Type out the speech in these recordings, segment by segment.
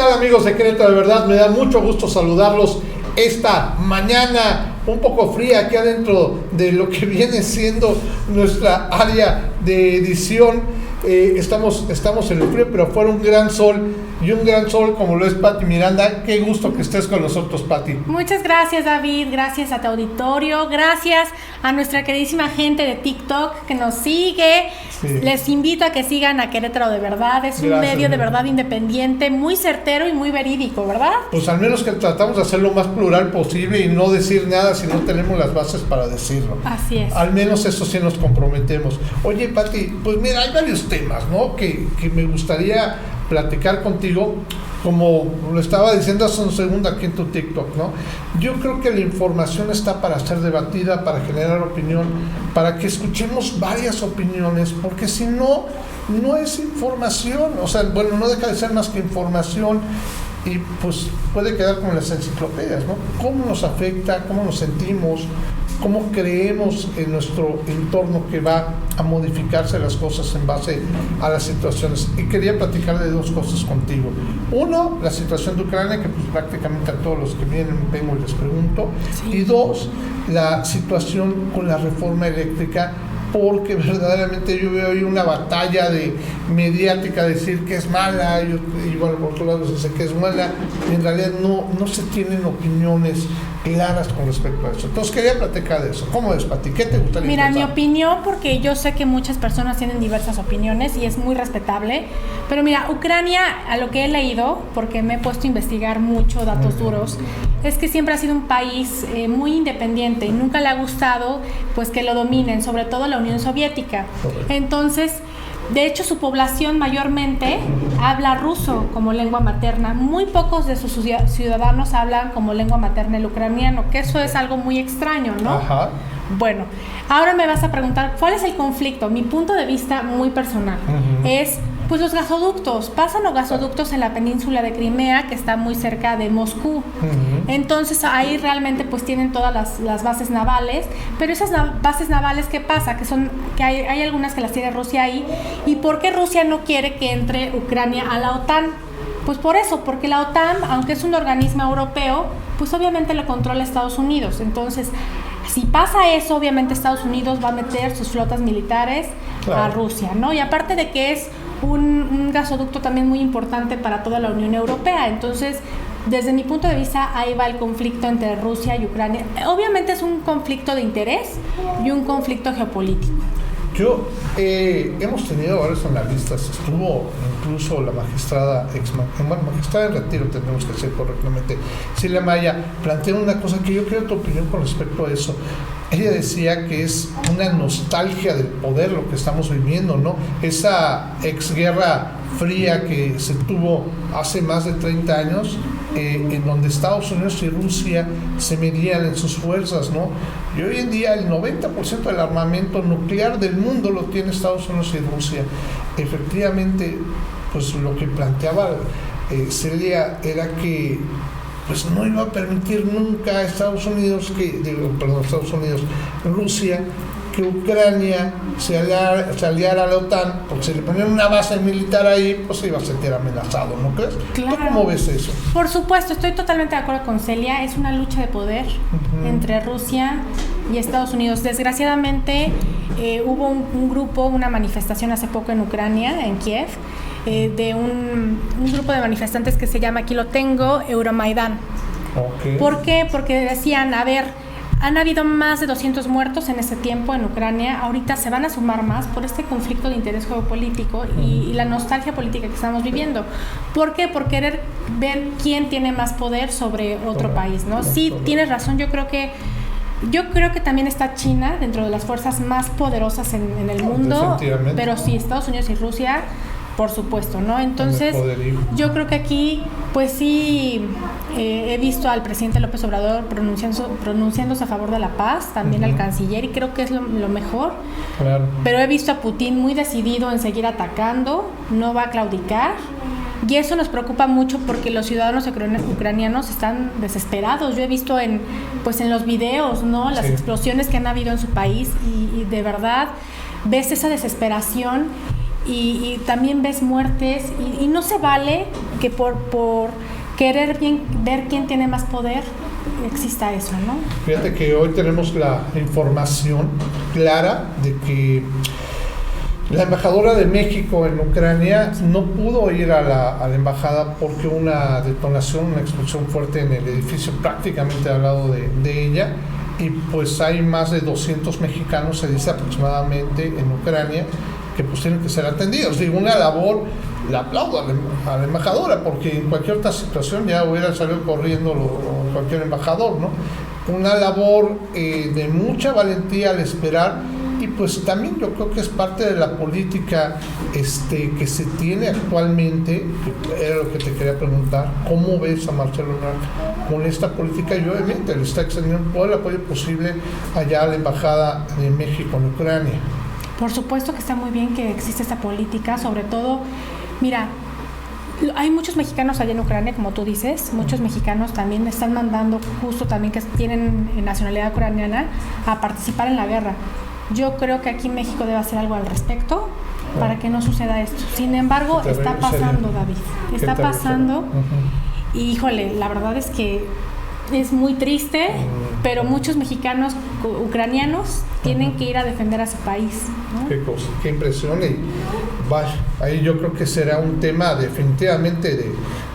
tal, amigos de Querétaro? De verdad, me da mucho gusto saludarlos esta mañana un poco fría aquí adentro de lo que viene siendo nuestra área de edición. Estamos en el frío, pero afuera un gran sol, y un gran sol como lo es Pati Miranda. Qué gusto que estés con nosotros, Pati. Muchas gracias, David, gracias a tu auditorio, gracias a nuestra queridísima gente de TikTok que nos sigue. Sí. Les invito a que sigan a Querétaro de Verdad, es un medio de verdad independiente, muy certero y muy verídico, ¿verdad? Pues al menos que tratamos de hacer lo más plural posible y no decir nada si no tenemos las bases para decirlo. Así es. Al menos eso sí nos comprometemos. Oye, Pati, pues mira, hay varios temas, ¿no? Que me gustaría platicar contigo, como lo estaba diciendo hace un segundo aquí en tu TikTok, ¿no? Yo creo que la información está para ser debatida, para generar opinión, para que escuchemos varias opiniones, porque si no, no es información, o sea, bueno, no deja de ser más que información, y pues puede quedar como las enciclopedias, ¿no? ¿Cómo nos afecta? ¿Cómo nos sentimos? ¿Cómo creemos en nuestro entorno que va a modificarse las cosas en base a las situaciones? Y quería platicar de dos cosas contigo. Uno, la situación de Ucrania, que pues prácticamente a todos los que vienen vengo y les pregunto. Sí. Y dos, la situación con la reforma eléctrica, porque verdaderamente yo veo ahí una batalla mediática, decir que es mala, y bueno, por otro lado se dice que es mala, y en realidad no se tienen opiniones claras con respecto a eso. Entonces quería platicar de eso. ¿Cómo es, Pati? ¿Qué te gustaría? Mira, mi opinión, porque yo sé que muchas personas tienen diversas opiniones y es muy respetable, pero mira, Ucrania, a lo que he leído, porque me he puesto a investigar mucho datos duros, es que siempre ha sido un país muy independiente y nunca le ha gustado pues que lo dominen, sobre todo la Unión Soviética. Entonces, de hecho, su población mayormente habla ruso como lengua materna. Muy pocos de sus ciudadanos hablan como lengua materna el ucraniano, que eso es algo muy extraño, ¿no? Ajá. Bueno, ahora me vas a preguntar, ¿cuál es el conflicto? Mi punto de vista muy personal es, pues los gasoductos. Pasan los gasoductos en la península de Crimea, que está muy cerca de Moscú. Entonces ahí realmente pues tienen todas las bases navales, pero esas bases navales, ¿qué pasa? Que hay algunas que las tiene Rusia ahí. ¿Y por qué Rusia no quiere que entre Ucrania a la OTAN? Pues por eso, porque la OTAN, aunque es un organismo europeo, pues obviamente lo controla Estados Unidos. Entonces, si pasa eso, obviamente Estados Unidos va a meter sus flotas militares a Rusia, ¿no? Y aparte de que es un gasoducto también muy importante para toda la Unión Europea. Entonces, desde mi punto de vista, ahí va el conflicto entre Rusia y Ucrania. Obviamente es un conflicto de interés y un conflicto geopolítico. Hemos tenido varios analistas, estuvo incluso la magistrada magistrada en retiro, tendremos que decir correctamente, Celia Maya, plantea una cosa que yo creo tu opinión con respecto a eso. Ella decía que es una nostalgia del poder lo que estamos viviendo, ¿no? Esa exguerra fría que se tuvo hace más de 30 años, en donde Estados Unidos y Rusia se medían en sus fuerzas, ¿no? Y hoy en día el 90% del armamento nuclear del mundo lo tiene Estados Unidos y Rusia. Efectivamente, pues lo que planteaba Celia era que pues no iba a permitir nunca a Rusia, que Ucrania se aliara a la OTAN, porque si le ponían una base militar ahí, pues se iba a sentir amenazado, ¿no crees? Claro. ¿Tú cómo ves eso? Por supuesto, estoy totalmente de acuerdo con Celia, es una lucha de poder entre Rusia y Estados Unidos. Desgraciadamente hubo un grupo, una manifestación hace poco en Ucrania, en Kiev, de un grupo de manifestantes que se llama, aquí lo tengo, Euromaidan. Okay. ¿Por qué? Porque decían, a ver, han habido más de 200 muertos en este tiempo en Ucrania, ahorita se van a sumar más por este conflicto de interés geopolítico y la nostalgia política que estamos viviendo. ¿Por qué? Por querer ver quién tiene más poder sobre otro país, ¿no? Sí, tienes razón, yo creo que también está China dentro de las fuerzas más poderosas en el mundo, pero sí, Estados Unidos y Rusia, por supuesto, ¿no? Entonces, yo creo que aquí, pues sí, he visto al presidente López Obrador pronunciándose a favor de la paz, también al canciller, y creo que es lo mejor. Claro. Pero he visto a Putin muy decidido en seguir atacando, no va a claudicar, y eso nos preocupa mucho porque los ciudadanos ucranianos están desesperados. Yo he visto en los videos, ¿no? Las explosiones que han habido en su país, y de verdad ves esa desesperación. Y también ves muertes y no se vale que por querer ver quién tiene más poder, exista eso, ¿no? Fíjate que hoy tenemos la información clara de que la embajadora de México en Ucrania no pudo ir a la embajada porque una detonación, una explosión fuerte en el edificio prácticamente al lado de ella, y pues hay más de 200 mexicanos, se dice aproximadamente, en Ucrania, que pues tienen que ser atendidos. Digo, una labor, la aplaudo a la embajadora, porque en cualquier otra situación ya hubiera salido corriendo cualquier embajador, ¿no? Una labor de mucha valentía al esperar. Y pues también yo creo que es parte de la política que se tiene actualmente, que era lo que te quería preguntar, ¿cómo ves a Marcelo Ebrard con esta política? Y obviamente le está extendiendo todo el apoyo posible allá a la Embajada de México en Ucrania. Por supuesto que está muy bien que existe esta política, sobre todo, mira, hay muchos mexicanos allá en Ucrania, como tú dices, muchos mexicanos también están mandando, justo también que tienen nacionalidad ucraniana, a participar en la guerra. Yo creo que aquí México debe hacer algo al respecto para que no suceda esto. Sin embargo, está pasando, David. Está pasando. Y híjole, la verdad es que es muy triste, pero muchos mexicanos ucranianos tienen que ir a defender a su país, ¿no? Qué cosa, qué impresión. Y vaya, ahí yo creo que será un tema definitivamente de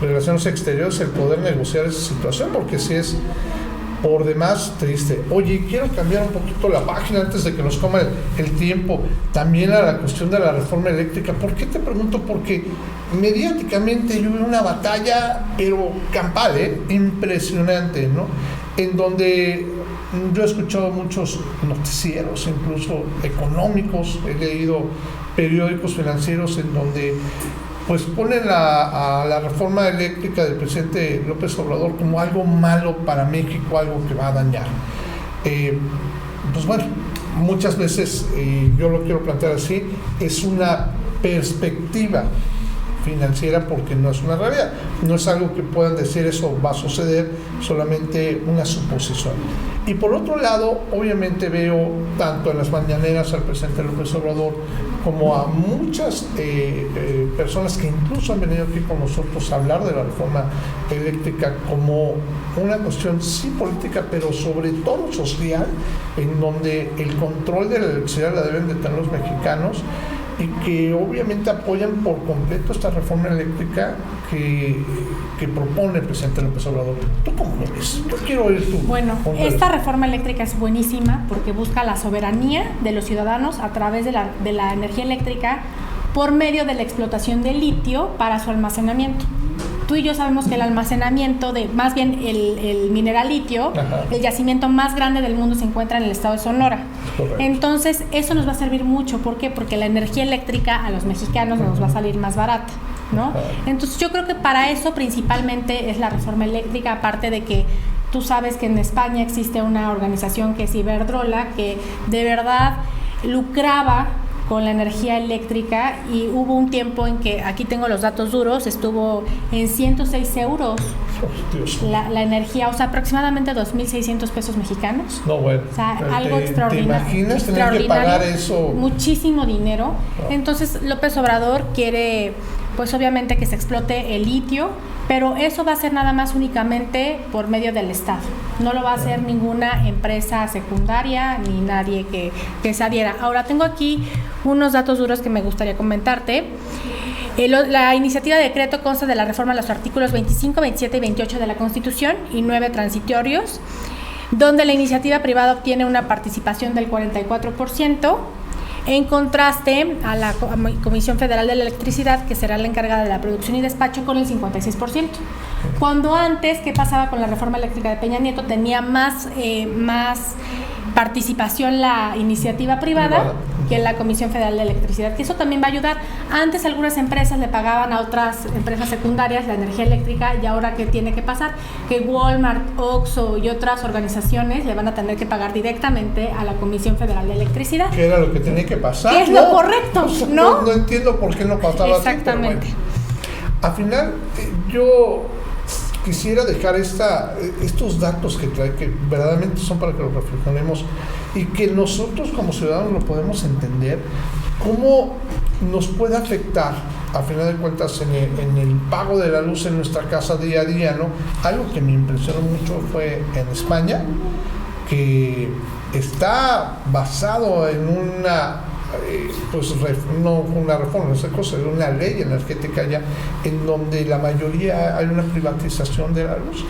relaciones exteriores el poder negociar esa situación, porque si es por demás triste. Oye, quiero cambiar un poquito la página antes de que nos coma el tiempo, también a la cuestión de la reforma eléctrica. ¿Por qué te pregunto? Porque mediáticamente yo veo una batalla, pero campal, impresionante, ¿no? En donde yo he escuchado muchos noticieros, incluso económicos, he leído periódicos financieros en donde pues ponen a la reforma eléctrica del presidente López Obrador como algo malo para México, algo que va a dañar. Pues bueno, muchas veces, yo lo quiero plantear así, es una perspectiva financiera porque no es una realidad, no es algo que puedan decir eso va a suceder, solamente una suposición. Y por otro lado, obviamente veo tanto en las mañaneras al presidente López Obrador como a muchas personas que incluso han venido aquí con nosotros a hablar de la reforma eléctrica como una cuestión sí política, pero sobre todo social, en donde el control de la electricidad la deben de tener los mexicanos, y que obviamente apoyan por completo esta reforma eléctrica que propone el presidente López Obrador. ¿Tú cómo lo ves? Yo quiero oír tu... Bueno, esta reforma eléctrica es buenísima porque busca la soberanía de los ciudadanos a través de la energía eléctrica por medio de la explotación de litio para su almacenamiento. Tú y yo sabemos que el almacenamiento más bien el mineral litio, el yacimiento más grande del mundo se encuentra en el estado de Sonora. Correcto. Entonces, eso nos va a servir mucho. ¿Por qué? Porque la energía eléctrica a los mexicanos nos va a salir más barata, ¿no? Entonces, yo creo que para eso principalmente es la reforma eléctrica, aparte de que tú sabes que en España existe una organización que es Iberdrola, que de verdad lucraba con la energía eléctrica, y hubo un tiempo en que, aquí tengo los datos duros, estuvo en 106 euros la energía, o sea, aproximadamente 2.600 pesos mexicanos. No, bueno. O sea, algo extraordinario. ¿Te imaginas tener que pagar eso? Muchísimo dinero. Entonces, López Obrador quiere, pues obviamente, que se explote el litio, pero eso va a ser nada más únicamente por medio del Estado. No lo va a hacer ninguna empresa secundaria ni nadie que se adhiera. Ahora, tengo aquí unos datos duros que me gustaría comentarte. La iniciativa de decreto consta de la reforma a los artículos 25, 27 y 28 de la Constitución y 9 transitorios, donde la iniciativa privada obtiene una participación del 44%, en contraste a la Comisión Federal de la Electricidad, que será la encargada de la producción y despacho, con el 56%. Cuando antes, ¿qué pasaba con la reforma eléctrica de Peña Nieto? Tenía más participación la iniciativa privada que la Comisión Federal de Electricidad, que eso también va a ayudar. Antes algunas empresas le pagaban a otras empresas secundarias la energía eléctrica, y ahora ¿qué tiene que pasar? Que Walmart, Oxxo y otras organizaciones le van a tener que pagar directamente a la Comisión Federal de Electricidad. ¿Qué era lo que tenía que pasar? ¿Qué es lo correcto? ¿No? No entiendo por qué no pasaba así. Exactamente. Bueno. Al final, yo quisiera dejar estos datos que trae, que verdaderamente son para que los reflexionemos y que nosotros como ciudadanos lo podemos entender, cómo nos puede afectar a final de cuentas en el pago de la luz en nuestra casa día a día, ¿no? Algo que me impresionó mucho fue en España, que está basado en una no una reforma, esa cosa, es una ley energética ya, en donde la mayoría hay una privatización de la luz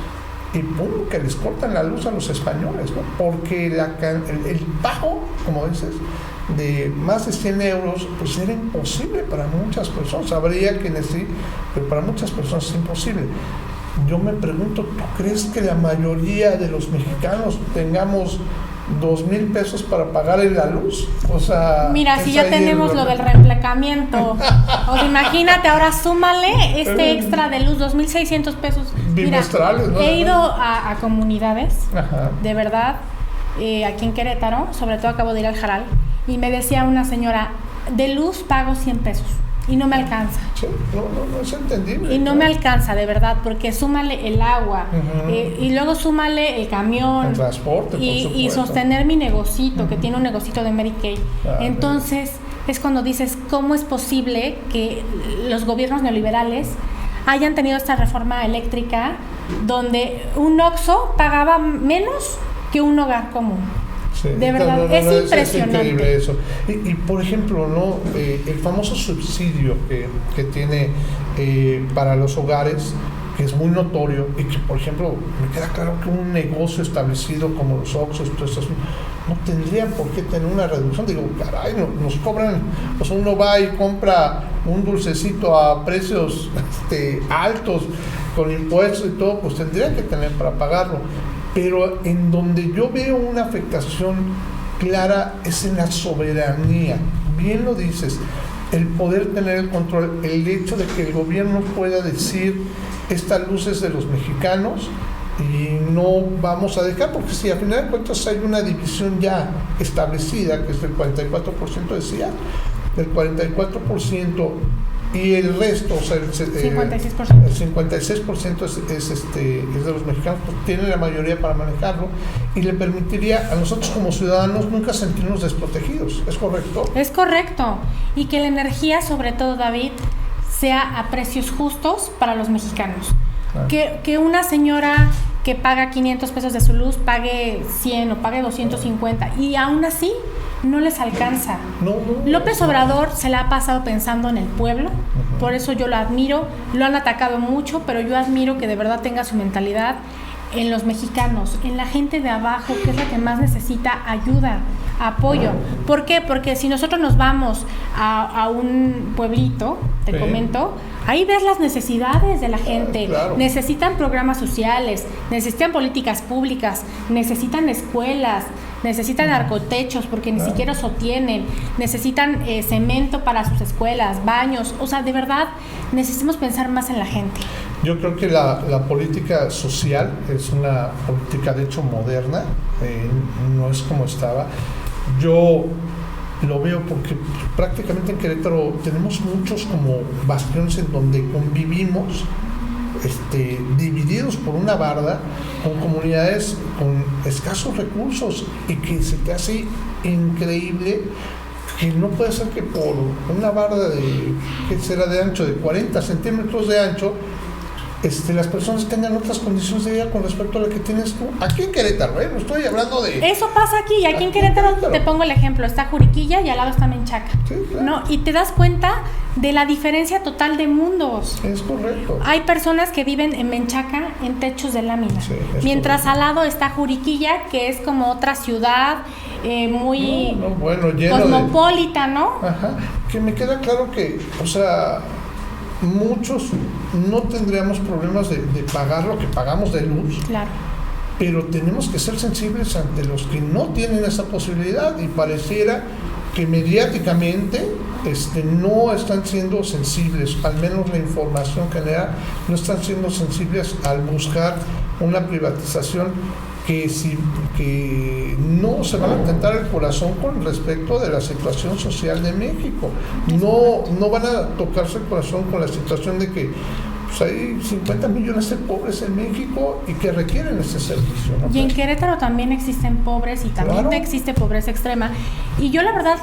y pum, que les cortan la luz a los españoles, ¿no? Porque el pago, como dices, de más de 100 euros, pues era imposible para muchas personas, habría quienes sí, pero para muchas personas es imposible. Yo me pregunto, ¿tú crees que la mayoría de los mexicanos tengamos 2,000 pesos para pagar en la luz? O sea, mira, si ya tenemos lo del reemplacamiento, o sea, imagínate, ahora súmale este extra de luz, 2,600 pesos. Bimestrales, ¿no? He ido a comunidades, Ajá. de verdad, aquí en Querétaro, sobre todo acabo de ir al Jaral, y me decía una señora, de luz pago 100 pesos. Y no me alcanza. Sí, no es entendible. Y no me alcanza, de verdad, porque súmale el agua, y luego súmale el camión, el transporte, y sostener mi negocito, que tiene un negocito de Mary Kay. Entonces, es cuando dices, ¿cómo es posible que los gobiernos neoliberales hayan tenido esta reforma eléctrica donde un Oxxo pagaba menos que un hogar común? Sí, de verdad, es impresionante. Es increíble eso. Y por ejemplo, ¿no? El famoso subsidio que tiene para los hogares, que es muy notorio, y que, por ejemplo, me queda claro que un negocio establecido como los Oxxos, no tendrían por qué tener una reducción. Digo, caray, nos cobran, pues uno va y compra un dulcecito a precios altos, con impuestos y todo, pues tendrían que tener para pagarlo. Pero en donde yo veo una afectación clara es en la soberanía. Bien lo dices, el poder tener el control, el hecho de que el gobierno pueda decir, esta luz es de los mexicanos y no vamos a dejar, porque si al final de cuentas hay una división ya establecida, que es del 44%, decía, del 44%, y el resto, o sea, el 56% es de los mexicanos, pues tienen la mayoría para manejarlo y le permitiría a nosotros como ciudadanos nunca sentirnos desprotegidos. ¿Es correcto? Es correcto. Y que la energía, sobre todo, David, sea a precios justos para los mexicanos. Que una señora que paga 500 pesos de su luz pague 100 o pague 250 y aún así no les alcanza. López Obrador se la ha pasado pensando en el pueblo, por eso yo lo admiro. Lo han atacado mucho, pero yo admiro que de verdad tenga su mentalidad en los mexicanos, en la gente de abajo, que es la que más necesita ayuda, apoyo. ¿Por qué? Porque si nosotros nos vamos a un pueblito, te comento, ahí ves las necesidades de la gente. Claro. Necesitan programas sociales, necesitan políticas públicas, necesitan escuelas, necesitan arcotechos porque ni siquiera eso tienen, necesitan cemento para sus escuelas, baños, o sea, de verdad necesitamos pensar más en la gente. Yo creo que la política social es una política de hecho moderna, no es como estaba. Yo lo veo porque prácticamente en Querétaro tenemos muchos como bastiones en donde convivimos divididos por una barda con comunidades con escasos recursos y que se te hace increíble que no puede ser que por una barda que será de ancho de 40 centímetros de ancho las personas tengan otras condiciones de vida con respecto a lo que tienes tú aquí en Querétaro, no estoy hablando de... Eso pasa aquí en Querétaro te pongo el ejemplo, está Juriquilla y al lado está Menchaca, sí, claro. ¿no? Y te das cuenta de la diferencia total de mundos. Es correcto. Hay personas que viven en Menchaca en techos de lámina, mientras correcto. Al lado está Juriquilla, que es como otra ciudad muy cosmopolita, ¿no? Ajá, que me queda claro que, o sea, muchos no tendríamos problemas de pagar lo que pagamos de luz. Claro. Pero tenemos que ser sensibles ante los que no tienen esa posibilidad y pareciera que mediáticamente no están siendo sensibles, al menos la información general, no están siendo sensibles al buscar una privatización que no se van a tentar el corazón con respecto de la situación social de México. No van a tocarse el corazón con la situación de que pues hay 50 millones de pobres en México y que requieren ese servicio, ¿no? Y en Querétaro también existen pobres y también existe pobreza extrema. Y yo la verdad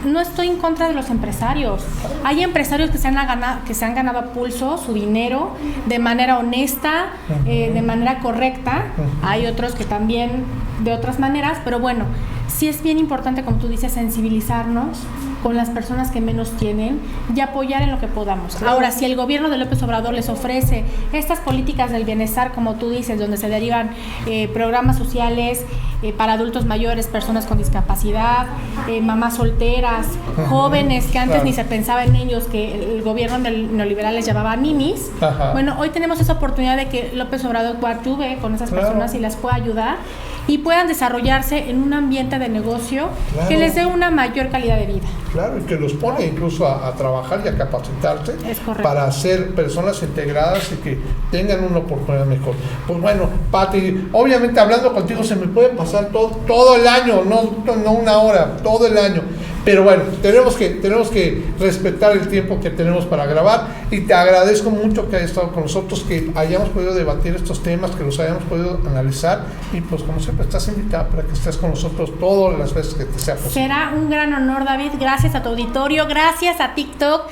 no estoy en contra de los empresarios. Hay empresarios que se han ganado a pulso su dinero de manera honesta, de manera correcta. Hay otros que también de otras maneras, pero bueno, sí es bien importante, como tú dices, sensibilizarnos con las personas que menos tienen y apoyar en lo que podamos. Claro. Ahora, si el gobierno de López Obrador les ofrece estas políticas del bienestar, como tú dices, donde se derivan programas sociales para adultos mayores, personas con discapacidad, mamás solteras, jóvenes que antes ni se pensaba en ellos, que el gobierno neoliberal les llamaba ninis. Bueno, hoy tenemos esa oportunidad de que López Obrador coadyuve con esas personas y las pueda ayudar y puedan desarrollarse en un ambiente de negocio que les dé una mayor calidad de vida. Claro, y que los pone incluso a trabajar y a capacitarse para ser personas integradas y que tengan una oportunidad mejor. Pues bueno, Pati, obviamente hablando contigo se me puede pasar todo el año, no una hora, todo el año. Pero bueno, tenemos que respetar el tiempo que tenemos para grabar y te agradezco mucho que hayas estado con nosotros, que hayamos podido debatir estos temas, que los hayamos podido analizar y pues como siempre estás invitada para que estés con nosotros todas las veces que te sea posible. Será un gran honor, David. Gracias a tu auditorio, gracias a TikTok.